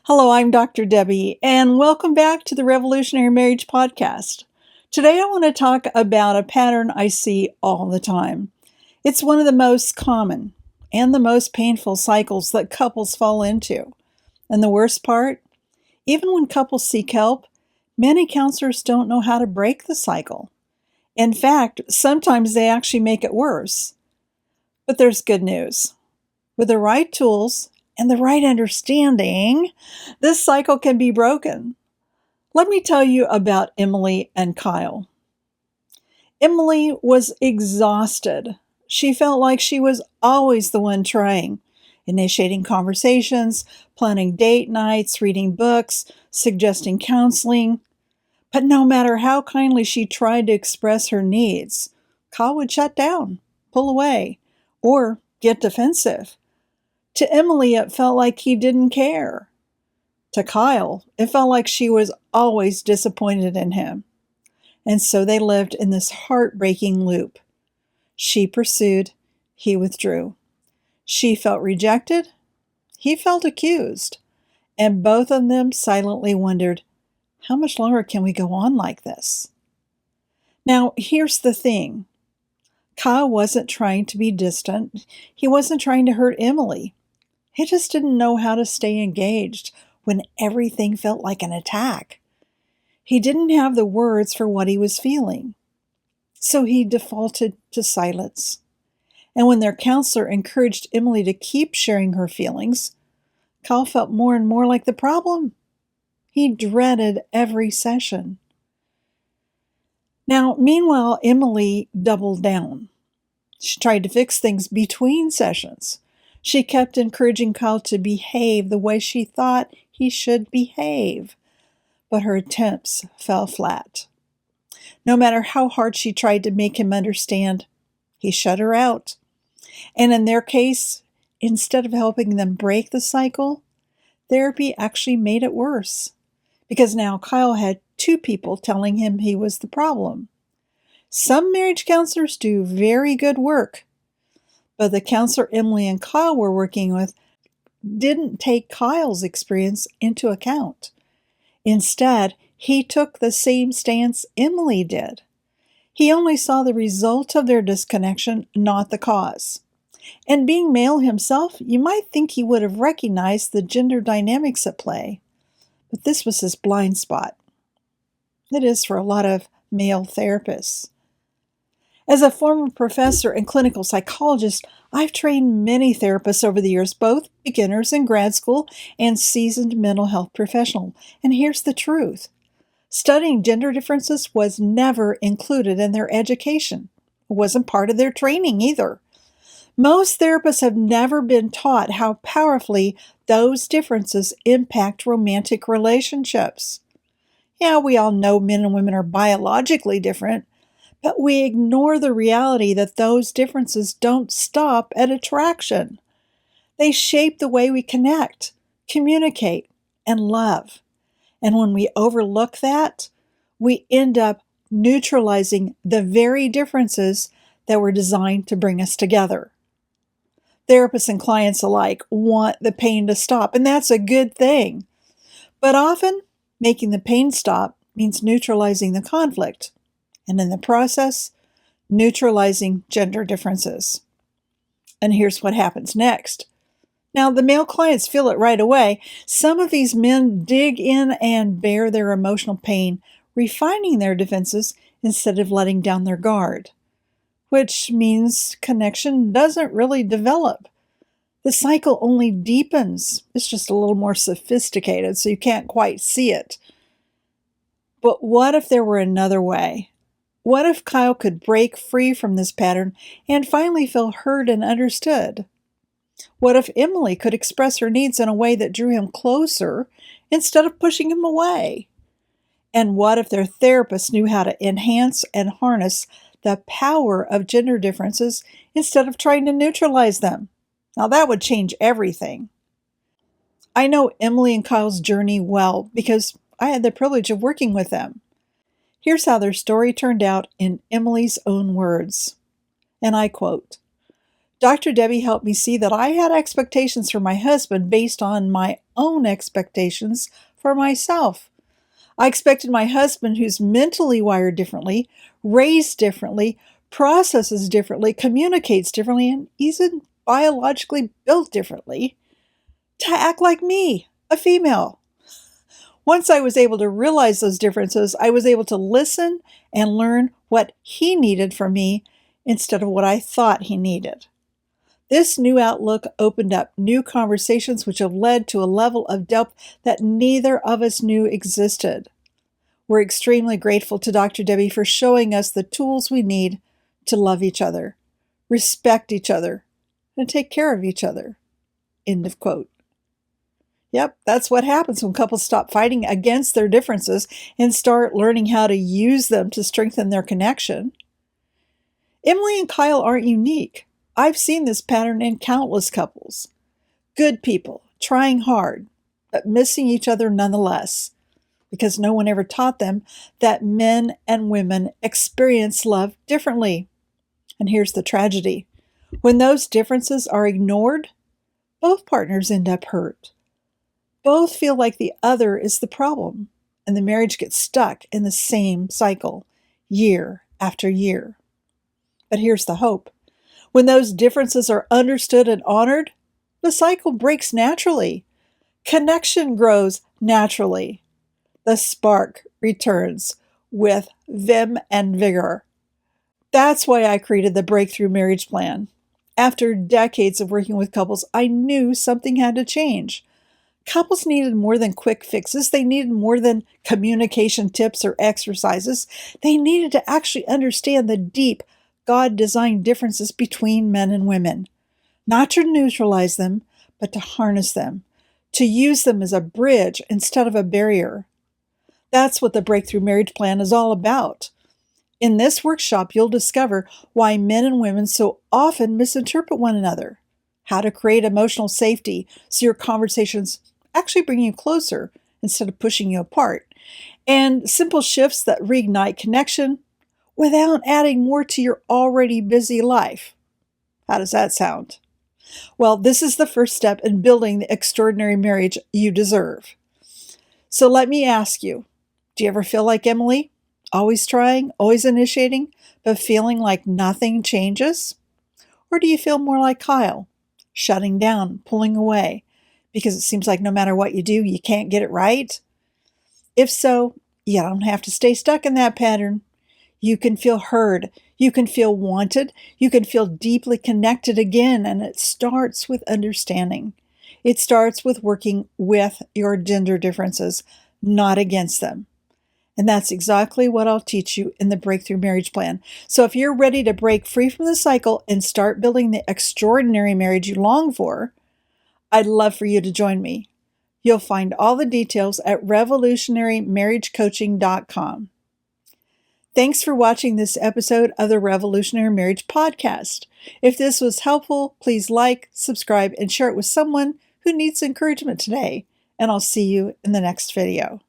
Hello, I'm Dr. Debi, and welcome back to the Revolutionary Marriage Podcast. Today, I want to talk about a pattern I see all the time. It's one of the most common and the most painful cycles that couples fall into. And the worst part, even when couples seek help, many counselors don't know how to break the cycle. In fact, sometimes they actually make it worse. But there's good news. With the right tools and the right understanding, this cycle can be broken. Let me tell you about Emily and Kyle. Emily was exhausted. She felt like she was always the one trying, initiating conversations, planning date nights, reading books, suggesting counseling. But no matter how kindly she tried to express her needs, Kyle would shut down, pull away, or get defensive. To Emily, it felt like he didn't care. To Kyle, it felt like she was always disappointed in him. And so they lived in this heartbreaking loop. She pursued, he withdrew. She felt rejected, he felt accused. And both of them silently wondered, how much longer can we go on like this? Now, here's the thing. Kyle wasn't trying to be distant. He wasn't trying to hurt Emily. He just didn't know how to stay engaged when everything felt like an attack. He didn't have the words for what he was feeling. So he defaulted to silence. And when their counselor encouraged Emily to keep sharing her feelings, Kyle felt more and more like the problem. He dreaded every session. Now, meanwhile, Emily doubled down. She tried to fix things between sessions. She kept encouraging Kyle to behave the way she thought he should behave, but her attempts fell flat. No matter how hard she tried to make him understand, he shut her out. And in their case, instead of helping them break the cycle, therapy actually made it worse, because now Kyle had two people telling him he was the problem. Some marriage counselors do very good work, but the counselor Emily and Kyle were working with didn't take Kyle's experience into account. Instead, he took the same stance Emily did. He only saw the result of their disconnection, not the cause. And being male himself, you might think he would have recognized the gender dynamics at play. But this was his blind spot. It is for a lot of male therapists. As a former professor and clinical psychologist, I've trained many therapists over the years, both beginners in grad school and seasoned mental health professionals. And here's the truth. Studying gender differences was never included in their education. It wasn't part of their training either. Most therapists have never been taught how powerfully those differences impact romantic relationships. Yeah, we all know men and women are biologically different, but we ignore the reality that those differences don't stop at attraction. They shape the way we connect, communicate, and love. And when we overlook that, we end up neutralizing the very differences that were designed to bring us together. Therapists and clients alike want the pain to stop, and that's a good thing. But often, making the pain stop means neutralizing the conflict, and in the process, neutralizing gender differences. And here's what happens next. Now, the male clients feel it right away. Some of these men dig in and bear their emotional pain, refining their defenses instead of letting down their guard, which means connection doesn't really develop. The cycle only deepens. It's just a little more sophisticated, so you can't quite see it. But what if there were another way? What if Kyle could break free from this pattern and finally feel heard and understood? What if Emily could express her needs in a way that drew him closer instead of pushing him away? And what if their therapist knew how to enhance and harness the power of gender differences instead of trying to neutralize them? Now that would change everything. I know Emily and Kyle's journey well because I had the privilege of working with them. Here's how their story turned out in Emily's own words, and I quote, Dr. Debi helped me see that I had expectations for my husband based on my own expectations for myself. I expected my husband, who's mentally wired differently, raised differently, processes differently, communicates differently, and isn't biologically built differently, to act like me, a female. Once I was able to realize those differences, I was able to listen and learn what he needed from me instead of what I thought he needed. This new outlook opened up new conversations which have led to a level of depth that neither of us knew existed. We're extremely grateful to Dr. Debi for showing us the tools we need to love each other, respect each other, and take care of each other. End of quote. Yep, that's what happens when couples stop fighting against their differences and start learning how to use them to strengthen their connection. Emily and Kyle aren't unique. I've seen this pattern in countless couples. Good people, trying hard, but missing each other nonetheless, because no one ever taught them that men and women experience love differently. And here's the tragedy. When those differences are ignored, both partners end up hurt. Both feel like the other is the problem, and the marriage gets stuck in the same cycle, year after year. But here's the hope. When those differences are understood and honored, the cycle breaks naturally. Connection grows naturally. The spark returns with vim and vigor. That's why I created the Breakthrough Marriage Plan. After decades of working with couples, I knew something had to change. Couples needed more than quick fixes. They needed more than communication tips or exercises. They needed to actually understand the deep, God-designed differences between men and women. Not to neutralize them, but to harness them. To use them as a bridge instead of a barrier. That's what the Breakthrough Marriage Plan is all about. In this workshop, you'll discover why men and women so often misinterpret one another, how to create emotional safety so your conversations actually bring you closer instead of pushing you apart, and simple shifts that reignite connection without adding more to your already busy life. How does that sound? Well, this is the first step in building the extraordinary marriage you deserve. So let me ask you, do you ever feel like Emily? Always trying, always initiating, but feeling like nothing changes? Or do you feel more like Kyle, shutting down, pulling away, because it seems like no matter what you do, you can't get it right? If so, you don't have to stay stuck in that pattern. You can feel heard. You can feel wanted. You can feel deeply connected again, and it starts with understanding. It starts with working with your gender differences, not against them. And that's exactly what I'll teach you in the Breakthrough Marriage Plan. So if you're ready to break free from the cycle and start building the extraordinary marriage you long for, I'd love for you to join me. You'll find all the details at revolutionarymarriagecoaching.com. Thanks for watching this episode of the Revolutionary Marriage Podcast. If this was helpful, please like, subscribe, and share it with someone who needs encouragement today. And I'll see you in the next video.